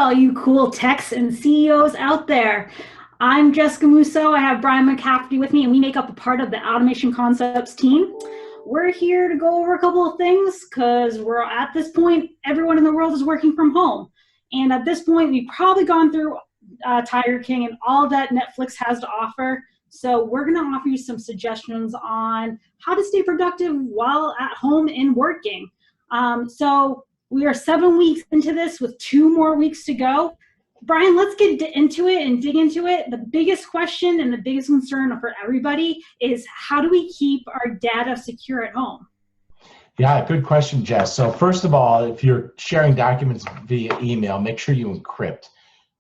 all you cool techs and CEOs out there. I'm Jessica Musso. I have Brian McCafferty with me, and we make up a part of the Automation Concepts team. We're here to go over a couple of things because we're at this point, everyone in the world is working from home. And at this point, we've probably gone through Tiger King and all that Netflix has to offer. So we're going to offer you some suggestions on how to stay productive while at home and working. So we are 7 weeks into this with 2 more weeks to go. Brian, let's get into it and dig into it. The biggest question and the biggest concern for everybody is how do we keep our data secure at home? Yeah, good question, Jess. So first of all, if you're sharing documents via email, make sure you encrypt.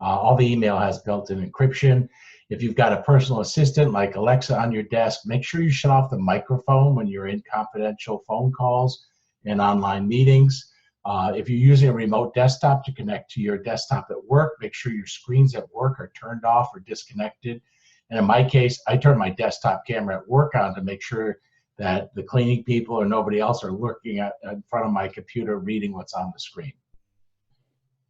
All the email has built-in encryption. If you've got a personal assistant like Alexa on your desk, make sure you shut off the microphone when you're in confidential phone calls and online meetings. If you're using a remote desktop to connect to your desktop at work, make sure your screens at work are turned off or disconnected. And in my case, I turn my desktop camera at work on to make sure that the cleaning people or nobody else are looking in front of my computer reading what's on the screen.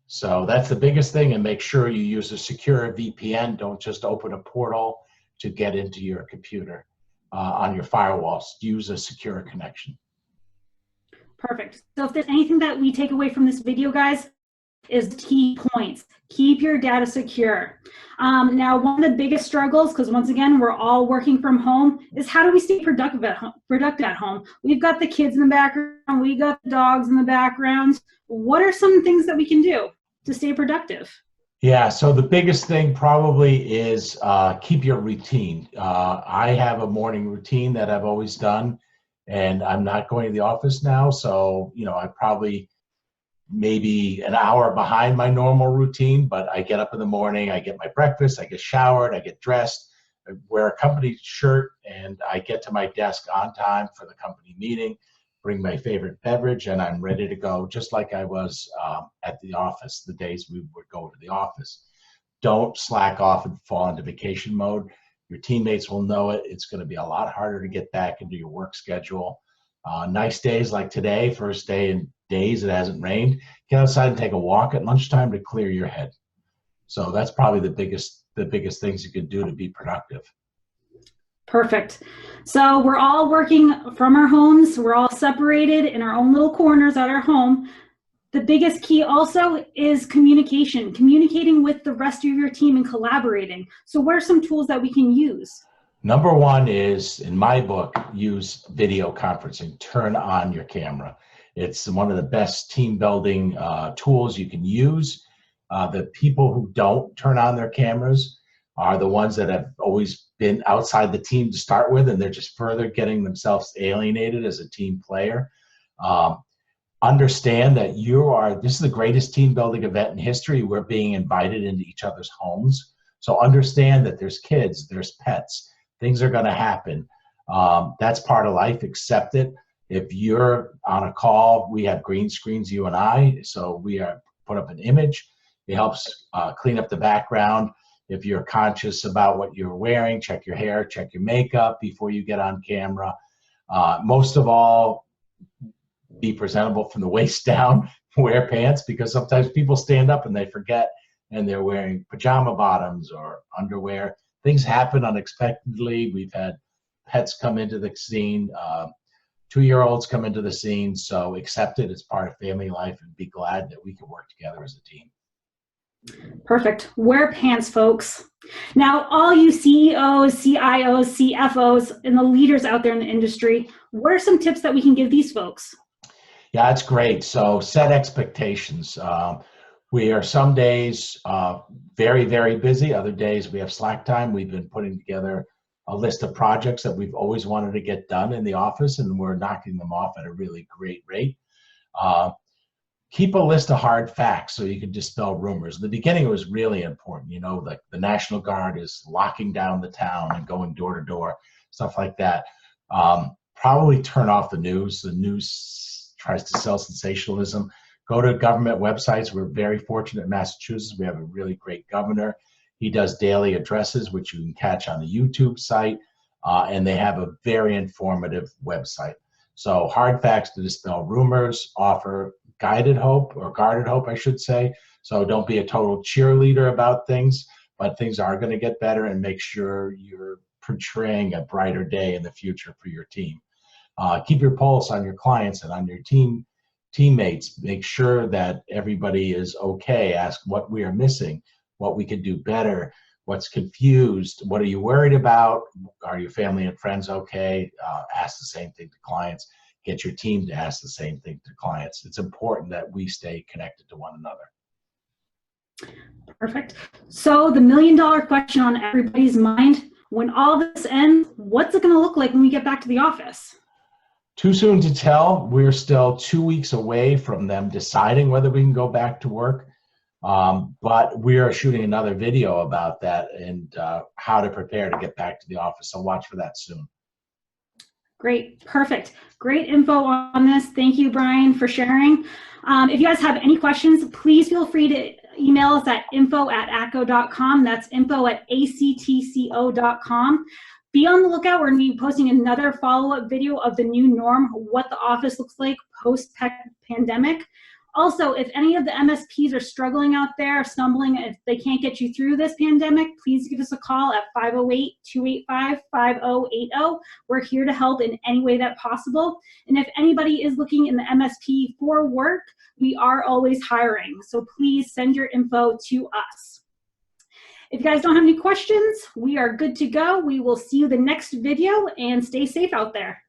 So that's the biggest thing, and make sure you use a secure VPN. Don't just open a portal to get into your computer on your firewalls. Use a secure connection. Perfect. So if there's anything that we take away from this video, guys, is key points. Keep your data secure. Now, one of the biggest struggles, because once again, we're all working from home, is how do we stay productive at home? We've got the kids in the background. We got the dogs in the background. What are some things that we can do to stay productive? Yeah, so the biggest thing probably is keep your routine. I have a morning routine that I've always done, and I'm not going to the office now, so I probably maybe an hour behind my normal routine, but I get up in the morning, I get my breakfast, I get showered, I get dressed, I wear a company shirt, and I get to my desk on time for the company meeting, bring my favorite beverage, and I'm ready to go, just like I was at the office, the days we would go to the office. Don't slack off and fall into vacation mode. Your teammates will know it. It's going to be a lot harder to get back into your work schedule. Nice days like today, first day in days it hasn't rained, get outside and take a walk at lunchtime to clear your head. So that's probably the biggest things you could do to be productive. Perfect. So we're all working from our homes. We're all separated in our own little corners at our home. The biggest key also is communication, communicating with the rest of your team and collaborating. So what are some tools that we can use? Number one is, in my book, use video conferencing. Turn on your camera. It's one of the best team building tools you can use. The people who don't turn on their cameras are the ones that have always been outside the team to start with, and they're just further getting themselves alienated as a team player. Understand that this is the greatest team building event in history. We're being invited into each other's homes. So understand that there's kids, there's pets, things are going to happen. That's part of life. Accept it. If you're on a call, we have green screens, you and I, so we put up an image. It helps clean up the background. If you're conscious about what you're wearing, check your hair, check your makeup before you get on camera. Most of all, be presentable from the waist down. Wear pants, because sometimes people stand up and they forget and they're wearing pajama bottoms or underwear. Things happen unexpectedly. We've had pets come into the scene, 2-year-olds come into the scene, so accept it as part of family life and be glad that we can work together as a team. Perfect. Wear pants, folks. Now, all you CEOs, CIOs, CFOs, and the leaders out there in the industry, what are some tips that we can give these folks? Yeah, that's great. So set expectations. We are some days very, very busy. Other days we have slack time. We've been putting together a list of projects that we've always wanted to get done in the office, and we're knocking them off at a really great rate. Keep a list of hard facts so you can dispel rumors. In the beginning, it was really important. Like the National Guard is locking down the town and going door to door, stuff like that. Probably turn off the news. The news tries to sell sensationalism. Go to government websites. We're very fortunate in Massachusetts. We have a really great governor. He does daily addresses, which you can catch on the YouTube site, and they have a very informative website. So hard facts to dispel rumors, offer guided hope, or guarded hope, I should say. So don't be a total cheerleader about things, but things are going to get better, and make sure you're portraying a brighter day in the future for your team. Keep your pulse on your clients and on your teammates. Make sure that everybody is okay. Ask what we are missing, what we could do better, what's confused, what are you worried about, are your family and friends okay? Ask the same thing to clients. Get your team to ask the same thing to clients. It's important that we stay connected to one another. Perfect. So the $1 million question on everybody's mind, when all this ends, what's it going to look like when we get back to the office? Too soon to tell. We're still 2 weeks away from them deciding whether we can go back to work. But we are shooting another video about that and how to prepare to get back to the office. So watch for that soon. Great, perfect. Great info on this. Thank you, Brian, for sharing. If you guys have any questions, please feel free to email us at info@acco.com. That's info@actco.com. Be on the lookout. We're going to be posting another follow-up video of the new norm, what the office looks like post-pandemic. Also, if any of the MSPs are struggling out there, stumbling, if they can't get you through this pandemic, please give us a call at 508-285-5080. We're here to help in any way that possible. And if anybody is looking in the MSP for work, we are always hiring. So please send your info to us. If you guys don't have any questions, we are good to go. We will see you the next video, and stay safe out there.